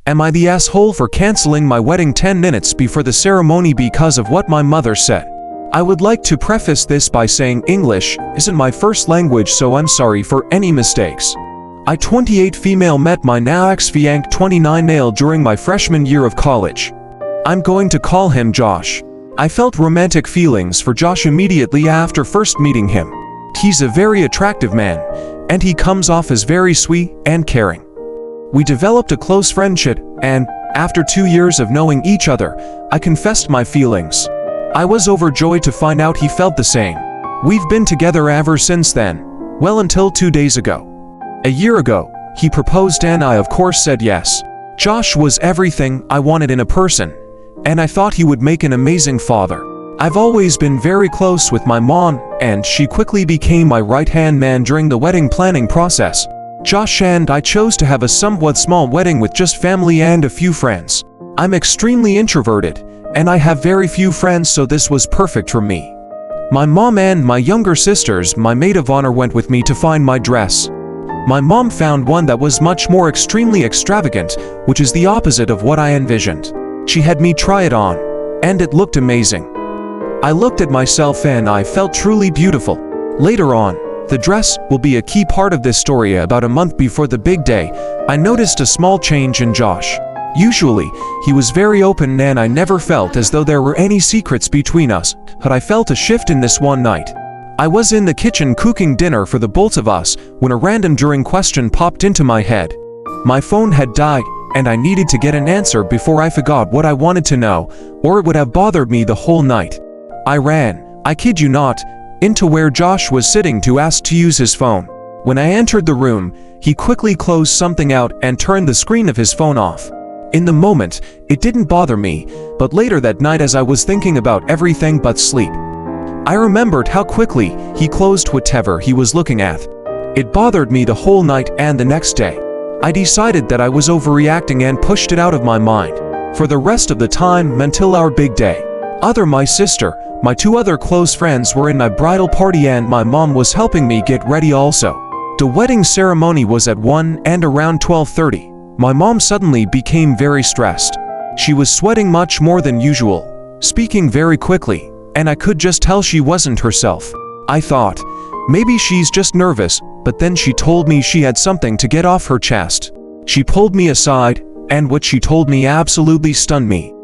Am I the asshole for canceling my wedding 10 minutes before the ceremony because of what my mother said? I would like to preface this by saying English isn't my first language, so I'm sorry for any mistakes. I 28 female met my now ex-fiancé 29 male during my freshman year of college. I'm going to call him Josh. I felt romantic feelings for Josh immediately after first meeting him. He's a very attractive man, and he comes off as very sweet and caring. We developed a close friendship, and after 2 years of knowing each other, I confessed my feelings. I was overjoyed to find out he felt the same. We've been together ever since then, well until 2 days ago. A year ago, he proposed and I of course said yes. Josh was everything I wanted in a person, and I thought he would make an amazing father. I've always been very close with my mom, and she quickly became my right-hand man during the wedding planning process. Josh and I chose to have a somewhat small wedding with just family and a few friends. I'm extremely introverted, and I have very few friends, so this was perfect for me. My mom and my younger sisters, my maid of honor, went with me to find my dress. My mom found one that was much more extremely extravagant, which is the opposite of what I envisioned. She had me try it on, and it looked amazing. I looked at myself and I felt truly beautiful. Later on, the dress will be a key part of this story. About a month before the big day, I noticed a small change in Josh. Usually, he was very open and I never felt as though there were any secrets between us, but I felt a shift in this one night. I was in the kitchen cooking dinner for the both of us when a random question popped into my head. My phone had died, and I needed to get an answer before I forgot what I wanted to know, or it would have bothered me the whole night. I ran, I kid you not, into where Josh was sitting to ask to use his phone. When I entered the room, he quickly closed something out and turned the screen of his phone off. In the moment, it didn't bother me, but later that night as I was thinking about everything but sleep, I remembered how quickly he closed whatever he was looking at. It bothered me the whole night, and the next day, I decided that I was overreacting and pushed it out of my mind for the rest of the time until our big day. My sister, my 2 other close friends were in my bridal party, and my mom was helping me get ready also. The wedding ceremony was at 1, and around 12:30, my mom suddenly became very stressed. She was sweating much more than usual, speaking very quickly, and I could just tell she wasn't herself. I thought, maybe she's just nervous, but then she told me she had something to get off her chest. She pulled me aside, and what she told me absolutely stunned me.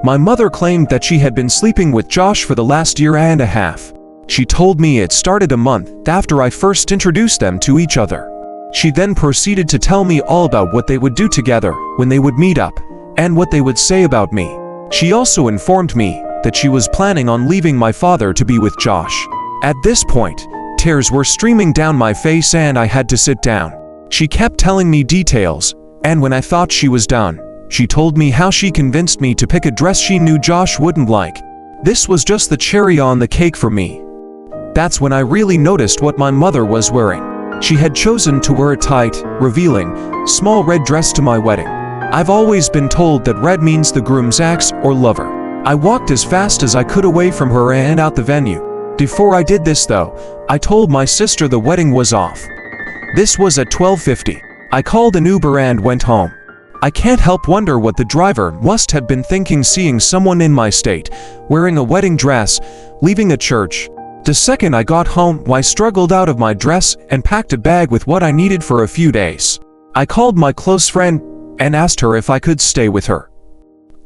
My mother claimed that she had been sleeping with Josh for the last year and a half. She told me it started a month after I first introduced them to each other. She then proceeded to tell me all about what they would do together when they would meet up, and what they would say about me. She also informed me that she was planning on leaving my father to be with Josh. At this point, tears were streaming down my face and I had to sit down. She kept telling me details, and when I thought she was done, she told me how she convinced me to pick a dress she knew Josh wouldn't like. This was just the cherry on the cake for me. That's when I really noticed what my mother was wearing. She had chosen to wear a tight, revealing, small red dress to my wedding. I've always been told that red means the groom's ex or lover. I walked as fast as I could away from her and out the venue. Before I did this though, I told my sister the wedding was off. This was at 12:50. I called an Uber and went home. I can't help wonder what the driver must have been thinking seeing someone in my state, wearing a wedding dress, leaving a church. The second I got home, I struggled out of my dress and packed a bag with what I needed for a few days. I called my close friend and asked her if I could stay with her.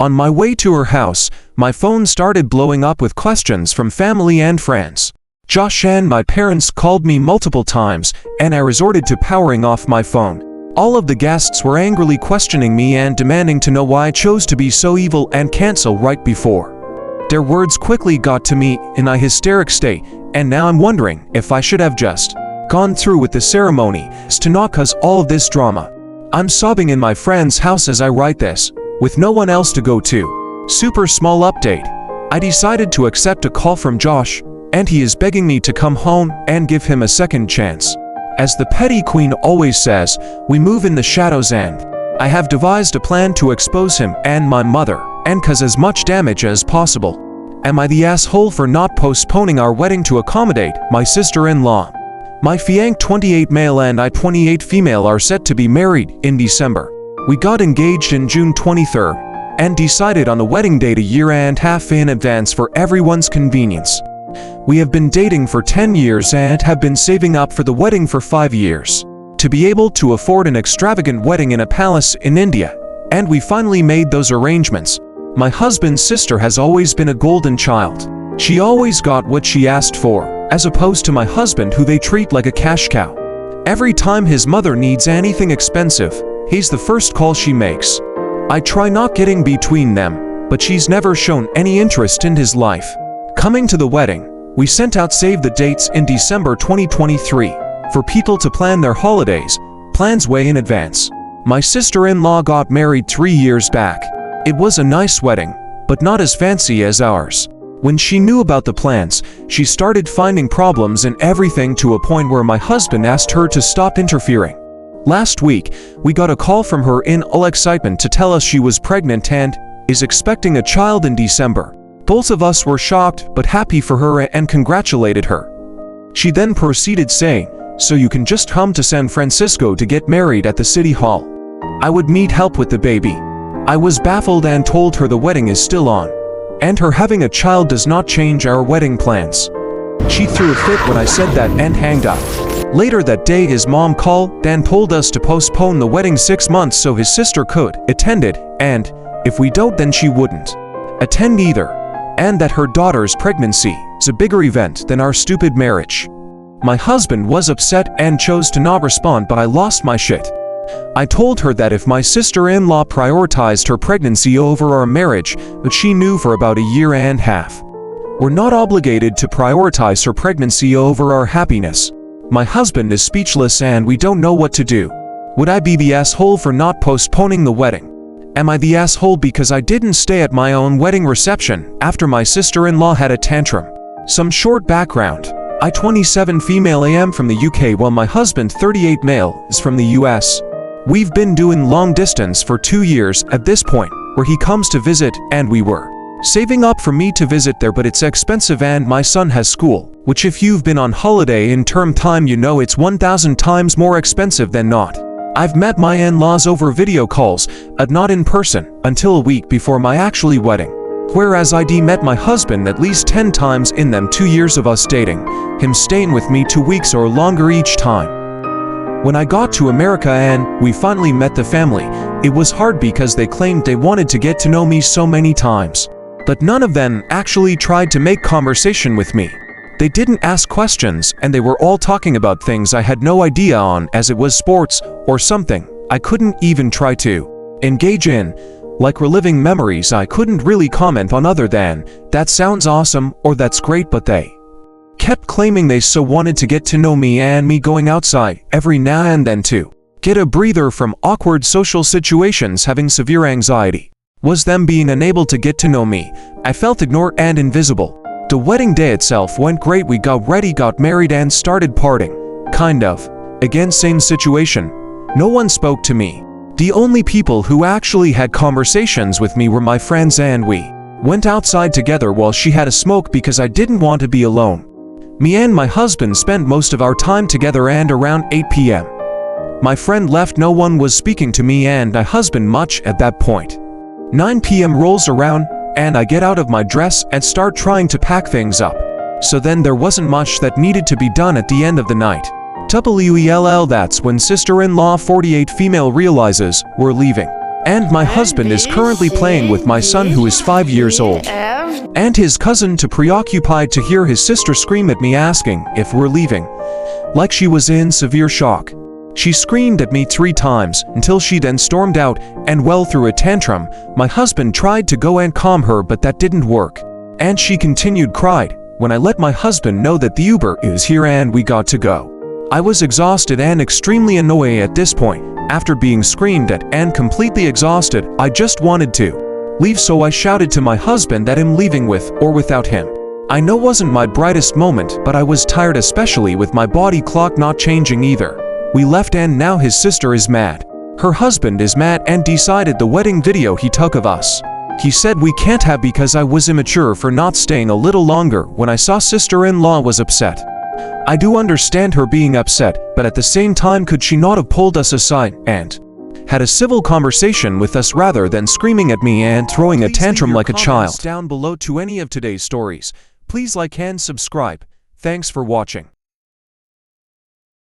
On my way to her house, my phone started blowing up with questions from family and friends. Josh and my parents called me multiple times, and I resorted to powering off my phone. All of the guests were angrily questioning me and demanding to know why I chose to be so evil and cancel right before. Their words quickly got to me in a hysteric state, and now I'm wondering if I should have just gone through with the ceremony to not cause all of this drama. I'm sobbing in my friend's house as I write this, with no one else to go to. Super small update. I decided to accept a call from Josh, and he is begging me to come home and give him a second chance. As the petty queen always says, we move in the shadows, and I have devised a plan to expose him and my mother, and cause as much damage as possible. Am I the asshole for not postponing our wedding to accommodate my sister-in-law? My fiancé 28 male and I 28 female are set to be married in December. We got engaged in June 23rd and decided on the wedding date a year and a half in advance for everyone's convenience. We have been dating for 10 years and have been saving up for the wedding for 5 years to be able to afford an extravagant wedding in a palace in India, and we finally made those arrangements. My husband's sister has always been a golden child. She always got what she asked for, as opposed to my husband, who they treat like a cash cow. Every time his mother needs anything expensive, he's the first call she makes. I try not getting between them, but she's never shown any interest in his life. Coming to the wedding, we sent out save the dates in December 2023 for people to plan their holidays, plans way in advance. My sister-in-law got married 3 years back. It was a nice wedding, but not as fancy as ours. When she knew about the plans, she started finding problems in everything, to a point where my husband asked her to stop interfering. Last week, we got a call from her in all excitement to tell us she was pregnant and is expecting a child in December. Both of us were shocked but happy for her and congratulated her. She then proceeded saying, "So you can just come to San Francisco to get married at the City Hall. I would need help with the baby." I was baffled and told her the wedding is still on, and her having a child does not change our wedding plans. She threw a fit when I said that and hanged up. Later that day, his mom called and told us to postpone the wedding 6 months so his sister could attend it, and if we don't, then she wouldn't attend either, and that her daughter's pregnancy is a bigger event than our stupid marriage. My husband was upset and chose to not respond, but I lost my shit. I told her that if my sister-in-law prioritized her pregnancy over our marriage, that she knew for about a year and a half, we're not obligated to prioritize her pregnancy over our happiness. My husband is speechless and we don't know what to do. Would I be the asshole for not postponing the wedding? Am I the asshole because I didn't stay at my own wedding reception after my sister-in-law had a tantrum? Some short background. I, 27 female, am from the UK, while my husband, 38 male, is from the US. We've been doing long distance for 2 years at this point, where he comes to visit, and we were saving up for me to visit there, but it's expensive and my son has school, which if you've been on holiday in term time, you know it's 1,000 times more expensive than not. I've met my in-laws over video calls, not in person, until a week before my actually wedding. Whereas I'd met my husband at least 10 times in them 2 years of us dating, him staying with me 2 weeks or longer each time. When I got to America and we finally met the family, it was hard because they claimed they wanted to get to know me so many times. But none of them actually tried to make conversation with me. They didn't ask questions, and they were all talking about things I had no idea on, as it was sports or something I couldn't even try to engage in, like reliving memories I couldn't really comment on other than, "That sounds awesome," or "That's great," but they kept claiming they so wanted to get to know me, and me going outside every now and then to get a breather from awkward social situations, having severe anxiety, was them being unable to get to know me. I felt ignored and invisible. The wedding day itself went great. We got ready, got married, and started partying. Kind of. Again, same situation. No one spoke to me. The only people who actually had conversations with me were my friends, and we went outside together while she had a smoke because I didn't want to be alone. Me and my husband spent most of our time together, and around 8 p.m. my friend left. No one was speaking to me and my husband much at that point. 9 p.m. rolls around, and I get out of my dress and start trying to pack things up. So then there wasn't much that needed to be done at the end of the night. WELL, that's when sister-in-law 48 female realizes we're leaving. And my husband is currently playing with my son, who is 5 years old, and his cousin, too preoccupied to hear his sister scream at me asking if we're leaving, like she was in severe shock. She screamed at me 3 times until she then stormed out and well threw a tantrum. My husband tried to go and calm her, but that didn't work, and she continued cried when I let my husband know that the Uber is here and we got to go. I was exhausted and extremely annoyed at this point. After being screamed at and completely exhausted, I just wanted to leave, so I shouted to my husband that I'm leaving with or without him. I know wasn't my brightest moment, but I was tired, especially with my body clock not changing either. We left, and now his sister is mad. Her husband is mad and decided the wedding video he took of us, he said we can't have because I was immature for not staying a little longer when I saw sister-in-law was upset. I do understand her being upset, but at the same time, could she not have pulled us aside and had a civil conversation with us rather than screaming at me and throwing a tantrum like a child. Down below to any of today's stories. Please like and subscribe. Thanks for watching.